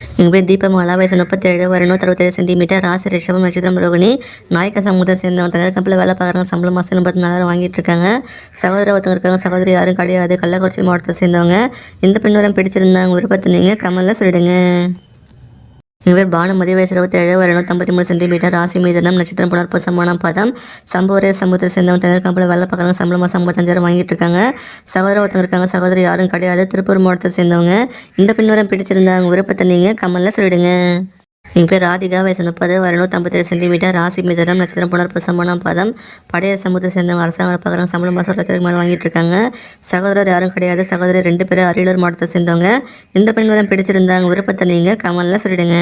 எங்கள் பேர் தீபமாலா, வயசு 37, வரும் 167 சென்டிமீட்டர், ராசி ரிஷபம், நட்சத்திரம் ரோகிணி, நாயக்க சமூகத்தை சேர்ந்தவங்க. தனியார் கம்பெனியில் வேலை பார்க்குறாங்க. சம்பளம் மாதம் 84,000 வாங்கிட்டு இருக்காங்க. சகோதர ஒருத்தவங்க இருக்காங்க, சகோதரி யாரும் கிடையாது. கள்ளக்குறிச்சி மாவட்டத்தை சேர்ந்தவங்க. இந்த பெண்ணுடன் பிடிச்சிருந்தாங்க விருப்பத்தை நீங்கள் கமெண்ட்டில் சொல்லிடுங்க. எங்கள் பேர் பானுமதி, வயசு 27, வரும் 153 சென்டிமீட்டர், ராசி மிதுனம், நட்சத்திரம் புனர்பூசமான பாதம், சம்பவரே சமூகத்தை சேர்ந்தவங்க. தனியார் கம்பெனியில் வேலை பார்க்குறாங்க. சம்பளம் மாதம் 55,000 வாங்கிட்டு இருக்காங்க. சகோதர ஒருத்தவங்க இருக்காங்க, சகோதரி யாரும் கிடையாது. திருப்பூர் மாவட்டத்தை சேர்ந்தவங்க. இந்த பெண்ணுடன் பிடிச்சிருந்தாங்க விருப்பத்தை நீங்கள் கமெண்ட்டில் சொல்லிடுங்க. எங்கள் பேர் ராதிகா, வயசு 30, வரும் 157 சென்டிமீட்டர், ராசி மிதுனம், நட்சத்திரம் புனர்பூசமான பாதம், பழைய சமூகத்தை சேர்ந்தவங்க. அரசாங்க பார்க்குறாங்க. சம்பளம் மாதம் 1 லட்சம் மேலே வாங்கிட்டு இருக்காங்க. சகோதரர் யாரும் கிடையாது. சகோதரி 2 பேர் அரியலூர் மாவட்டத்தை சேர்ந்தவங்க. இந்த பெண்ணுடன் பிடிச்சிருந்தாங்க விருப்பத்தை நீங்கள் கமெண்ட்டில் சொல்லிடுங்க.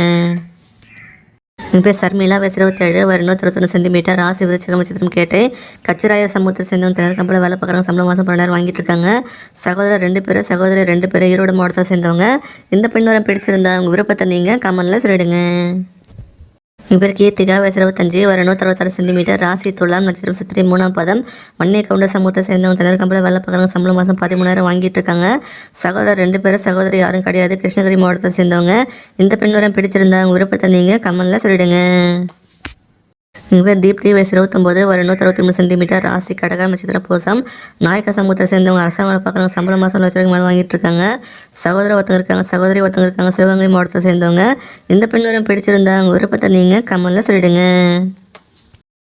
என் பேர் சர்மிளா, வயசு 27, வரும் 161 சென்டிமீட்டர், ராசி விருச்சிகம், நட்சத்திரம் கேட்டை, கச்சிராய சமூகத்தை சேர்ந்தவங்க. தனியார் கம்பெனியில் வேலை பார்க்குறாங்க. சம்பளம் மாதம் 12,000 வாங்கிட்டு இருக்காங்க. சகோதரர் 2 பேர், சகோதரி 2 பேர் ஈரோடு மாவட்டத்தை சேர்ந்தவங்க. இந்த பெண்ணுடன் பிடிச்சிருந்தா உங்கள் விருப்பத்தை நீங்கள் கமெண்ட்டில் சொல்லிடுங்க. என் பேர் கீர்த்திகா, வயசு 25, வரும் 166 சென்டிமீட்டர், ராசி துலாம், நட்சத்திரம் சித்திரை, 3ஆம் பாதம், மண்ணை கவுண்ட சமூகத்தை சேர்ந்தவங்க. தனியார் கம்பெனியில் வேலை பார்க்குறாங்க. சம்பளம் மாதம் 13,000 வாங்கிட்டு இருக்காங்க. சகோதரர் 2 பேர், சகோதரி யாரும் கிடையாது. கிருஷ்ணகிரி மாவட்டத்தை சேர்ந்தவங்க. இந்த பெண்ணுடன் பிடிச்சிருந்தா உங்கள் விருப்பத்தை நீங்கள் கமெண்ட்டில் சொல்லிடுங்க. எங்கள் பேர் தீப்தி, வயசு 29, வரும் 163 சென்டிமீட்டர், ராசி கடகம், நட்சத்திரம் பூசம், நாயக்க சமூகத்தை சேர்ந்தவங்க. அரசாங்க பார்க்குறாங்க. சம்பளம் மாதம் 1 லட்சம் மேலே வாங்கிட்டு இருக்காங்க. சகோதர ஒருத்தவங்க இருக்காங்க, சகோதரி ஒருத்தவங்க இருக்காங்க. சிவகங்கை மாவட்டத்தை சேர்ந்தவங்க. இந்த பெண்ணுடன் பிடிச்சிருந்தா உங்கள் விருப்பத்தை நீங்கள் கமெண்ட்டில் சொல்லிடுங்க.